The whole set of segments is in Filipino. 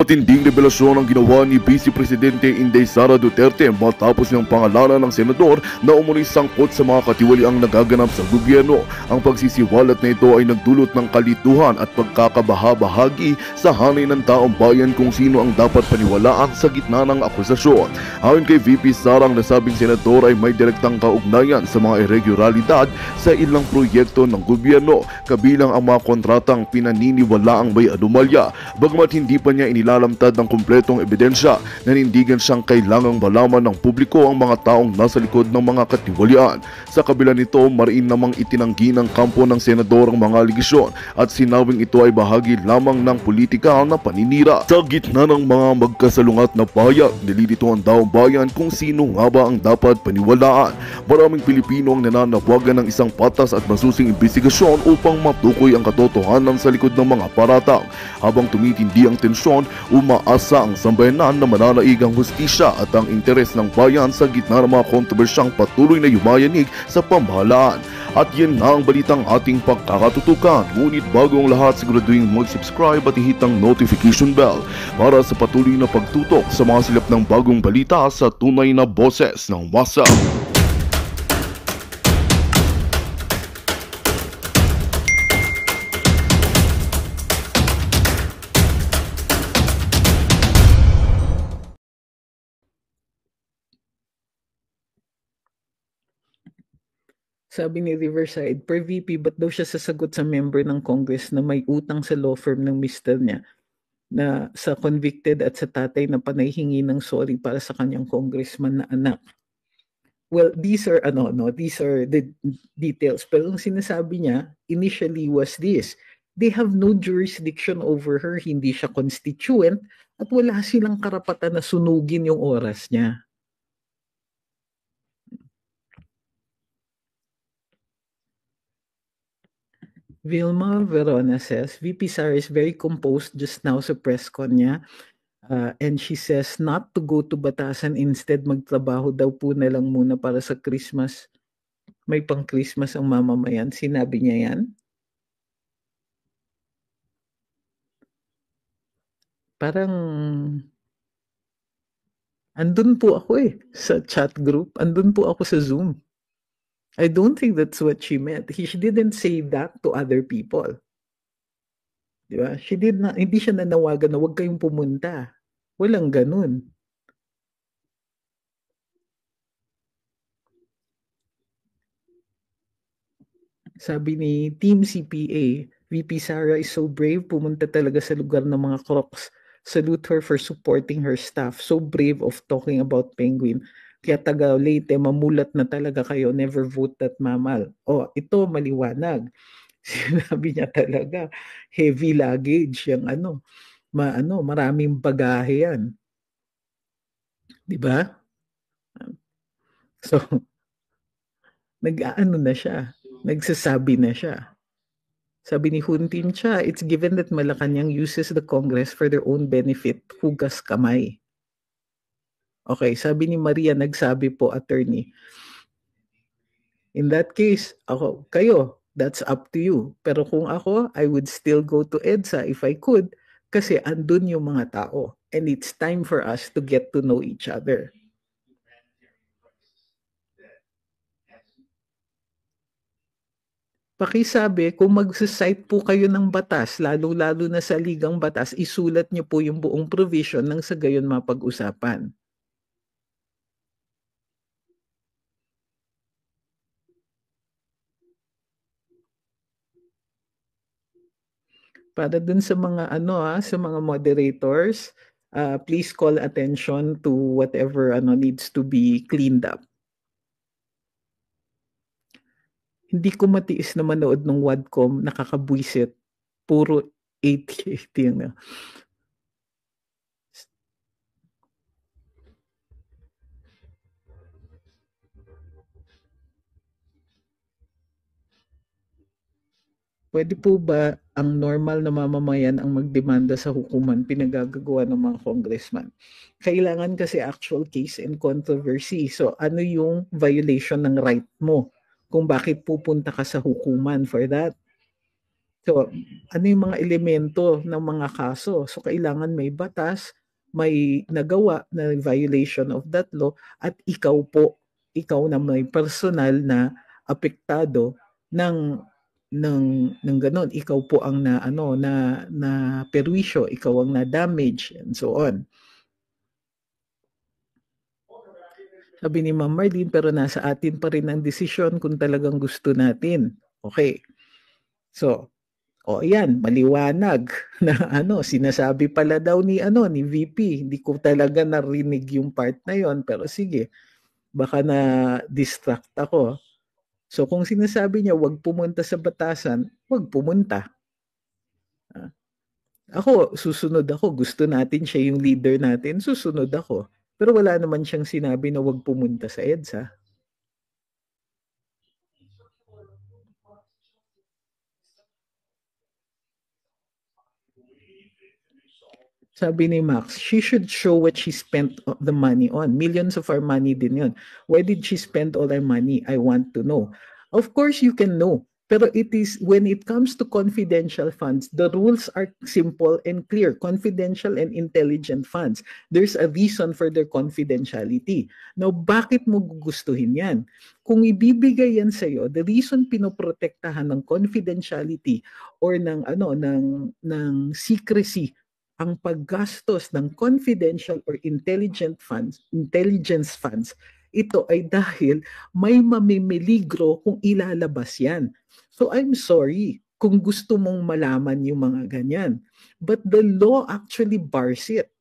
Matinding revelasyon ang ginawa ni Vice Presidente Inday Sara Duterte matapos niyang pangalanan ng senador na umunoy sangkot sa mga katiwaliang nagaganap sa gobyerno. Ang pagsisiwalat na ito ay nagdulot ng kalituhan at pagkakabahabahagi sa hanay ng taong bayan kung sino ang dapat paniwalaan sa gitna ng akusasyon. Ayon kay VP Sara, ang nasabing senador ay may direktang kaugnayan sa mga irregularidad sa ilang proyekto ng gobyerno, kabilang ang mga kontratang pinaniniwalaang may anomalya. Bagamat hindi pa niya inilalamtad ng kumpletong ebidensya, nanindigan siyang kailangang malaman ng publiko ang mga taong nasa likod ng mga katiwalian. Sa kabila nito, mariin namang itinanggi ng kampo ng senador ang mga aligasyon at sinabing ito ay bahagi lamang ng politika na paninira. Sa gitna ng mga magkasalungat na payag, nililituan daw ang bayan kung sino nga ba ang dapat paniwalaan. Maraming Pilipino ang nananawagan ng isang patas at masusing imbestigasyon upang matukoy ang katotohanan sa likod ng mga paratang. Habang tumitindi ang tensyon, umaasa ang sambayanan na mananaig ang hustisya at ang interes ng bayan sa gitna ng mga kontrobersyang patuloy na yumayanig sa pamahalaan. At yan na ang balitang ating pagkakatutukan. Ngunit bago ang lahat, siguraduhin mag-subscribe at ihit ang notification bell para sa patuloy na pagtutok sa mga silap ng bagong balita sa tunay na boses ng masa. Sabi ni Riverside, per VP, ba't daw siya sasagot sa member ng Congress na may utang sa law firm ng mister niya na sa convicted at sa tatay na panayhingi ng sorry para sa kanyang congressman na anak? Well, these are the details. Pero ang sinasabi niya initially was this: they have no jurisdiction over her, hindi siya constituent, at wala silang karapatan na sunugin yung oras niya. Vilma Verona says, VP Sara is very composed just now sa press con niya. And she says not to go to Batasan, instead magtrabaho daw po na lang muna para sa Christmas. May pang Christmas ang mamamayan. Sinabi niya yan? Parang andun po ako sa chat group. Andun po ako sa Zoom. I don't think that's what she meant. She didn't say that to other people. Diba? Hindi siya nanawagan na huwag kayong pumunta. Walang ganun. Sabi ni Team CPA, VP Sara is so brave, pumunta talaga sa lugar ng mga crocs. Salute her for supporting her staff. So brave of talking about penguin. Kaya taga Leyte, mamulat na talaga kayo, never vote that mammal. Ito maliwanag. Sinabi niya talaga, heavy luggage, yung maraming bagahe yan. Diba? So, nag-aano na siya, nagsasabi na siya. Sabi ni Huntin Cha, it's given that Malacanang uses the Congress for their own benefit, hugas kamay. Okay, sabi ni Maria, nagsabi po, attorney, in that case, kayo, that's up to you. Pero kung ako, I would still go to EDSA if I could, kasi andun yung mga tao. And it's time for us to get to know each other. Pakisabi, kung mag-cite po kayo ng batas, lalo-lalo na sa Ligang Batas, isulat niyo po yung buong provision nang sa gayon mapag-usapan. Para dun sa mga sa mga moderators, please call attention to whatever needs to be cleaned up. Hindi ko matiis na manood ng Wadcom, nakakabwisit. Puro 80 na. Pwede po ba ang normal na mamamayan ang magdemanda sa hukuman pinagagagawa ng mga congressman? Kailangan kasi actual case and controversy. So ano yung violation ng right mo? Kung bakit pupunta ka sa hukuman for that? So, ano yung mga elemento ng mga kaso? So, kailangan may batas, may nagawa na violation of that law, at ikaw na may personal na apektado ng ganun. Ikaw po ang na perwisyo, ikaw ang na damage, and so on. Sabi ni Ma'am Marlene, pero nasa atin pa rin ang desisyon kung talagang gusto natin. Okay. So, yan, maliwanag na sinasabi pala daw ni VP. Hindi ko talaga narinig yung part na yon, pero sige, baka na distract ako. So kung sinasabi niya wag pumunta sa batasan, wag pumunta. Ako, susunod ako. Gusto natin siya yung leader natin, susunod ako. Pero wala naman siyang sinabi na wag pumunta sa EDSA. Sabi ni Max, she should show what she spent the money on. Millions of our money din yun. Why did she spend all our money? I want to know. Of course, you can know. Pero it is, when it comes to confidential funds, the rules are simple and clear. Confidential and intelligent funds. There's a reason for their confidentiality. Now, bakit mo gugustuhin yan? Kung ibibigay yan sa'yo, the reason pinoprotektahan ng confidentiality or ng secrecy ang paggastos ng confidential or intelligence funds, ito ay dahil may mamimiligro kung ilalabas yan. So I'm sorry kung gusto mong malaman yung mga ganyan. But the law actually bars it.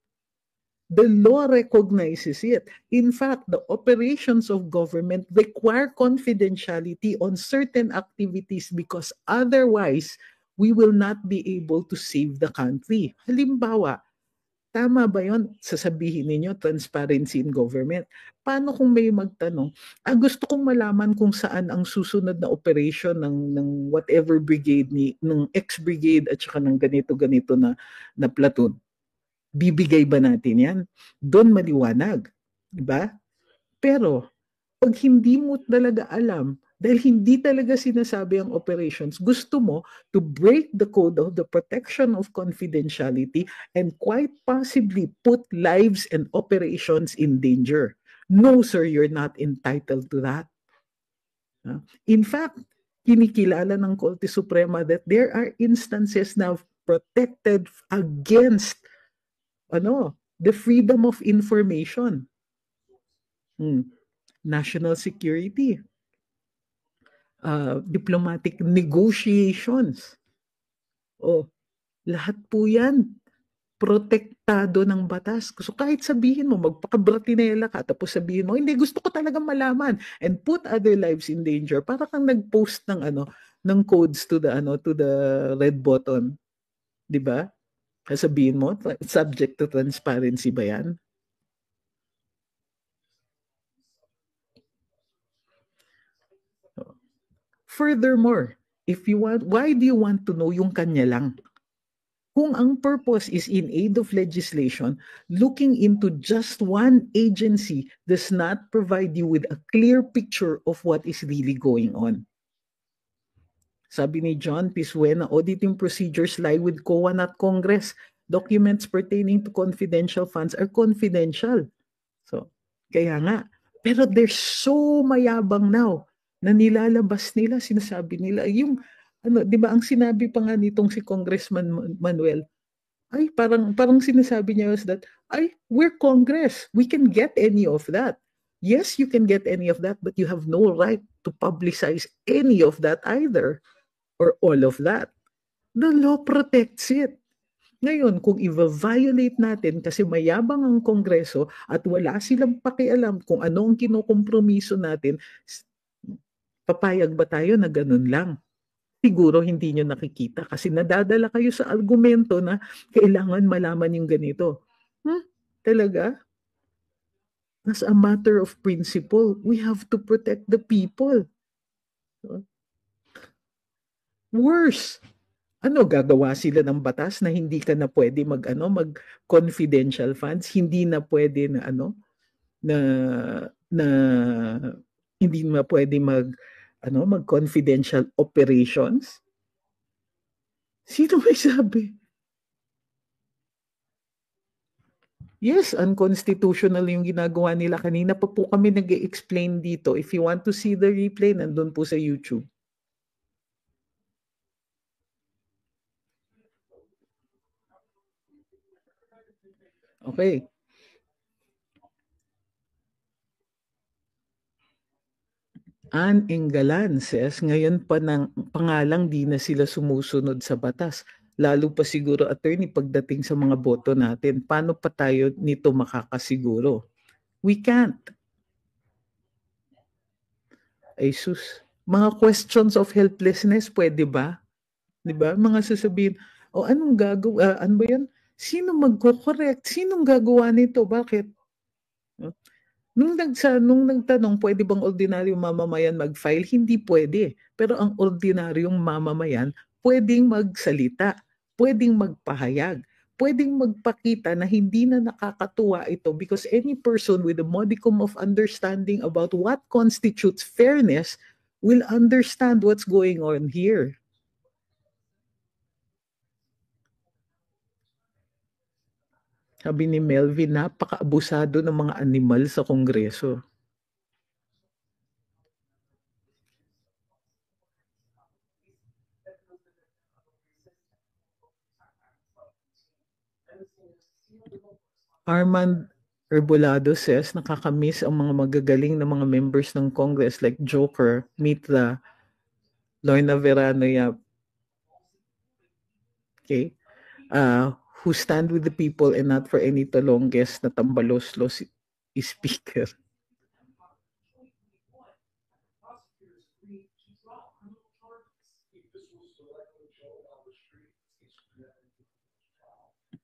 The law recognizes it. In fact, the operations of government require confidentiality on certain activities because otherwise, we will not be able to save the country. Halimbawa, tama ba yon? Sasabihin ninyo, transparency in government. Paano kung may magtanong, gusto kong malaman kung saan ang susunod na operation ng whatever brigade, ng X-brigade at saka ng ganito-ganito na platoon. Bibigay ba natin yan? Doon maliwanag. Diba? Pero, pag hindi mo talaga alam, dahil hindi talaga sinasabi ang operations, gusto mo to break the code of the protection of confidentiality and quite possibly put lives and operations in danger. No, sir, you're not entitled to that. In fact, kinikilala ng Korte Suprema that there are instances now protected against the freedom of information. National security, diplomatic negotiations. Lahat po yan protektado ng batas. So kahit sabihin mo, magpakabratinela ka, tapos sabihin mo, hindi, gusto ko talagang malaman, and put other lives in danger, para kang nag-post ng codes to the red button. Diba? Sabihin mo, subject to transparency ba yan? Furthermore, why do you want to know yung kanya lang? Kung ang purpose is in aid of legislation, looking into just one agency does not provide you with a clear picture of what is really going on. Sabi ni John Pisuen, auditing procedures lie with COA, not Congress. Documents pertaining to confidential funds are confidential. So, kaya nga. Pero they're so mayabang now na nilalabas nila, sinasabi nila, yung di ba ang sinabi pa nga nitong si Congressman Manuel, ay parang sinasabi niya was that, we're Congress, we can get any of that. Yes, you can get any of that, but you have no right to publicize any of that either, or all of that. The law protects it. Ngayon, kung i-violate natin kasi mayabang ang Kongreso at wala silang pakialam kung ano ang kinukompromiso natin, papayag ba tayo na ganun lang? Siguro hindi nyo nakikita kasi nadadala kayo sa argumento na kailangan malaman yung ganito. Talaga? As a matter of principle, we have to protect the people. Worse, gagawa sila ng batas na hindi ka na pwede mag-confidential funds, hindi na pwede na hindi na pwede mag-confidential operations. Sino may sabi? Yes, unconstitutional yung ginagawa nila. Kanina pa po kami nag-explain dito. If you want to see the replay, nandun po sa YouTube. Okay. Ann Enggalan says, ngayon pa ng pangalang di na sila sumusunod sa batas. Lalo pa siguro, attorney, pagdating sa mga boto natin, paano pa tayo nito makakasiguro? We can't. Ay sus. Mga questions of helplessness, pwede ba? 'Di ba? Mga sasabihin, "O anong gagawa ano ba 'yan? Sino magko-correct? Sinong gagawa nito? Bakit?" Oh, nung nagtanong, "Puwede bang ordinaryong mamamayan mag-file?" Hindi puwede. Pero ang ordinaryong mamamayan puwedeng magsalita, puwedeng magpahayag, puwedeng magpakita na hindi na nakakatuwa ito because any person with a modicum of understanding about what constitutes fairness will understand what's going on here. Sabi ni Melvin, napakaabusado ng mga animal sa Kongreso. Armand Herbolado says, nakakamiss ang mga magagaling na mga members ng Congress like Joker, Mitra, Lorna Verano Yap, okay? Who stand with the people and not for any talongges na tambaloslos speaker.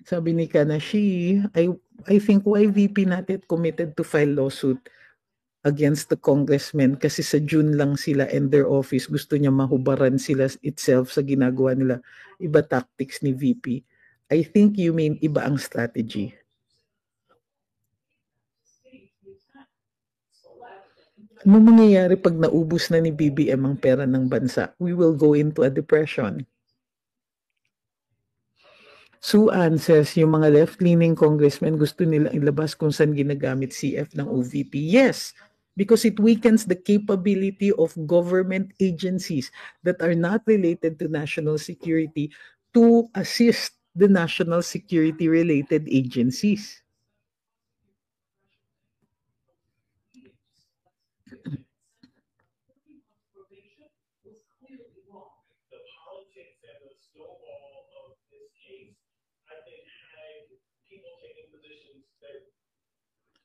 Sabi ni Kanashi, I think YVP natin committed to file lawsuit against the congressmen kasi sa June lang sila and their office gusto niya mahubaran sila itself sa ginagawa nila. Iba tactics ni VP. I think you mean iba ang strategy. Ano mangyayari pag naubos na ni BBM ang pera ng bansa? We will go into a depression. Suan says, yung mga left-leaning congressmen gusto nila ilabas kung saan ginagamit CF ng OVP. Yes, because it weakens the capability of government agencies that are not related to national security to assist the national security related agencies.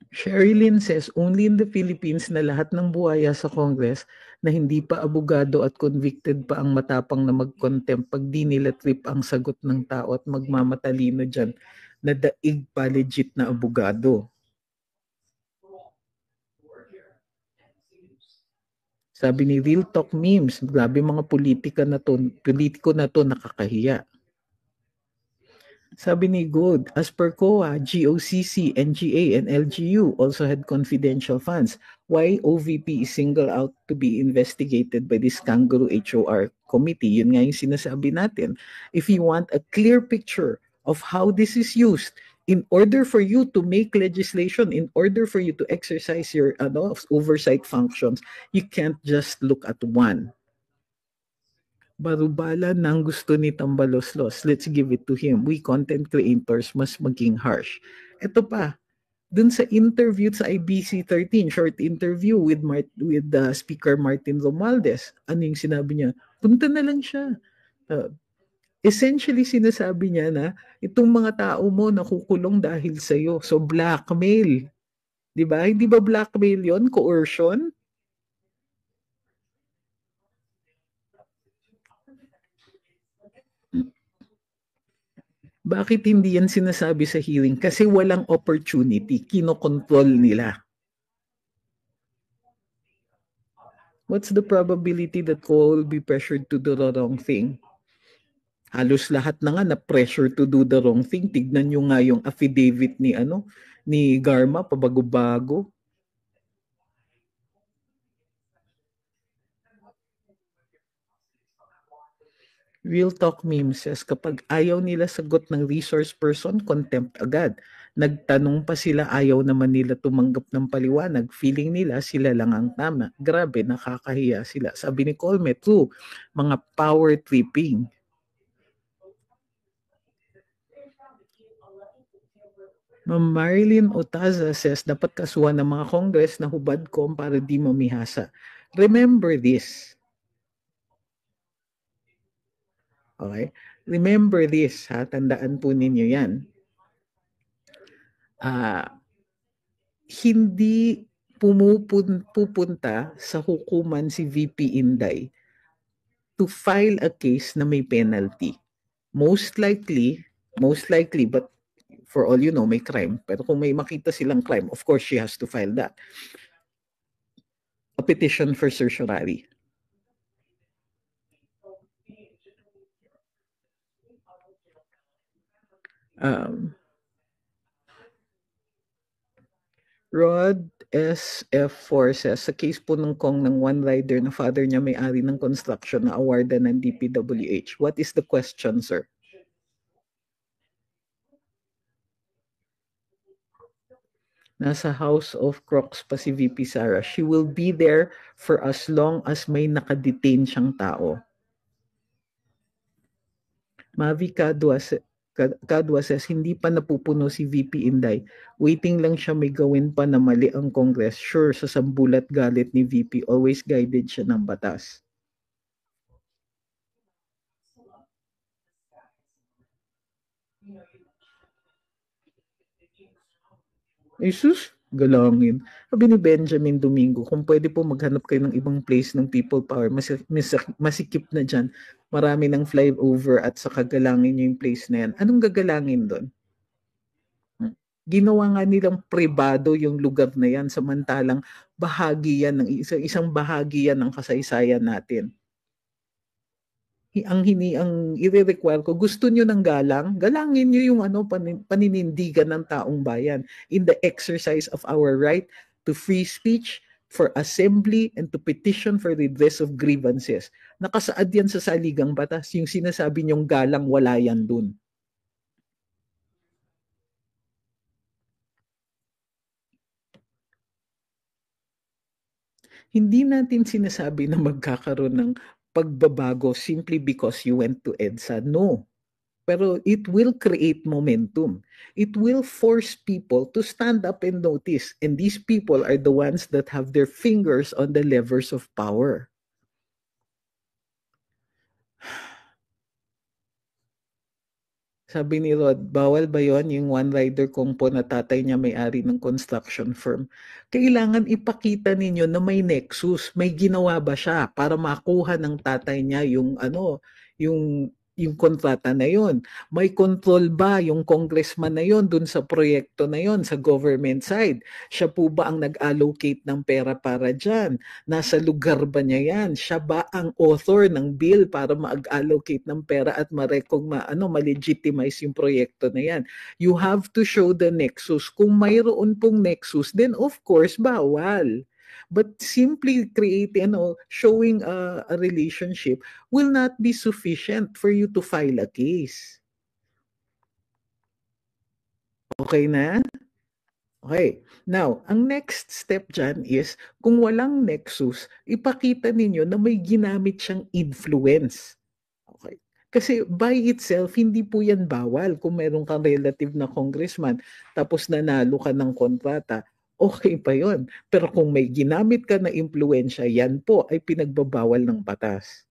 Sherilyn says, only in the Philippines na lahat ng buhaya sa Congress na hindi pa abogado at convicted pa ang matapang na mag-contempt pag di nila trip ang sagot ng tao at magmamatalino dyan na daig pa legit na abogado. Sabi ni Real Talk Memes, grabe mga politiko na to nakakahiya. Sabi ni Good, as per COA, GOCC, NGA, and LGU also had confidential funds. Why OVP is singled out to be investigated by this kangaroo HOR committee? Yun nga yung sinasabi natin. If you want a clear picture of how this is used, in order for you to make legislation, in order for you to exercise your oversight functions, you can't just look at one. Barubala ng gusto ni Tambaloslos. Let's give it to him. We content creators mas maging harsh. Ito pa, dun sa interview sa IBC 13, short interview with Speaker Martin Romualdez, ano yung sinabi niya? Punta na lang siya. Essentially, sinasabi niya na itong mga tao mo nakukulong dahil sa'yo. So, blackmail. Di ba? Hindi ba blackmail yon? Coercion? Bakit hindi yan sinasabi sa hearing? Kasi walang opportunity. Kinokontrol nila. What's the probability that Ko will be pressured to do the wrong thing? Halos lahat na nga na pressure to do the wrong thing. Tignan nyo nga yung affidavit ni Garma, pabago-bago. Real talk meme says, kapag ayaw nila sagot ng resource person, contempt agad. Nagtanong pa sila, ayaw naman nila tumanggap ng paliwanag. Feeling nila sila lang ang tama. Grabe, nakakahiya sila. Sabi ni Colme, true, mga power tripping. Ma'am Marilyn Otaza says, dapat kasuhan ng mga Congress na hubadkom para di mamihasa. Remember this. Okay? Remember this, ha? Tandaan po ninyo yan. Hindi pupunta sa hukuman si VP Inday to file a case na may penalty. Most likely, but for all you know, may crime. Pero kung may makita silang crime, of course, she has to file that. A petition for certiorari. Rod SF4 says, sa case po ng Kong ng one rider na father niya may-ari ng construction na awardan ng DPWH. What is the question, sir? Nasa House of Crocs pa si VP Sara. She will be there for as long as may nakadetain siyang tao. Mavi Kadwa says, hindi pa napupuno si VP Inday. Waiting lang siya may gawin pa na mali ang Congress. Sure, sa sambulat galit ni VP, always guided siya ng batas. Jesus, galangin. Sabi ni Benjamin Domingo, kung pwede po maghanap kayo ng ibang place ng people power, masikip na dyan. Marami ng flyover at saka galangin nyo yung place na yan. Anong gagalangin doon? Ginawa nga nilang pribado yung lugar na yan, samantalang bahagi yan ng isang bahagi yan ng kasaysayan natin. Ang i-require ko, gusto nyo ng galang, galangin nyo yung paninindigan ng taong bayan in the exercise of our right to free speech, for assembly, and to petition for redress of grievances. Nakasaad yan sa saligang batas. Yung sinasabi nyong galang, wala yan dun. Hindi natin sinasabi na magkakaroon ng pagbabago simply because you went to EDSA. No. Pero it will create momentum. It will force people to stand up and notice. And these people are the ones that have their fingers on the levers of power. Sabi ni Rod, bawal ba yon yung one-rider compo na tatay niya may-ari ng construction firm? Kailangan ipakita ninyo na may nexus, may ginawa ba siya para makuha ng tatay niya yung kontrata na yon. May control ba yung congressman na yon dun sa proyekto na yon sa government side? Siya po ba ang nag-allocate ng pera para dyan? Nasa lugar ba niya yan? Siya ba ang author ng bill para mag-allocate ng pera at ma-legitimize yung proyekto na yan? You have to show the nexus. Kung mayroon pong nexus, then of course, bawal. But simply showing a relationship will not be sufficient for you to file a case. Okay na? Okay. Now, ang next step dyan is, kung walang nexus, ipakita ninyo na may ginamit siyang influence. Okay. Kasi by itself, hindi po yan bawal. Kung meron kang relative na congressman, tapos nanalo ka ng kontrata, okay pa yon. Pero kung may ginamit ka na impluensya, yan po ay pinagbabawal ng batas.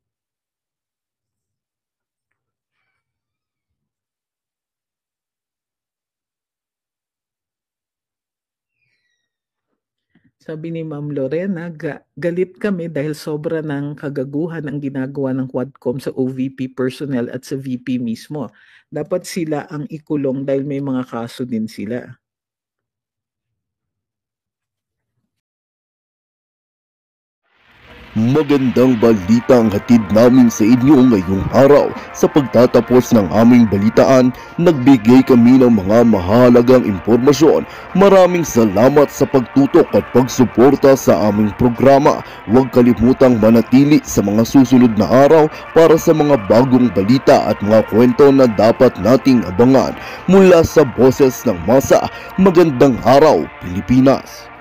Sabi ni Ma'am Lorena, galit kami dahil sobra ng kagaguhan ang ginagawa ng Quadcom sa OVP personnel at sa VP mismo. Dapat sila ang ikulong dahil may mga kaso din sila. Magandang balita ang hatid namin sa inyo ngayong araw. Sa pagtatapos ng aming balitaan, nagbigay kami ng mga mahalagang impormasyon. Maraming salamat sa pagtutok at pagsuporta sa aming programa. Huwag kalimutang manatili sa mga susunod na araw para sa mga bagong balita at mga kwento na dapat nating abangan. Mula sa Boses ng Masa, magandang araw Pilipinas!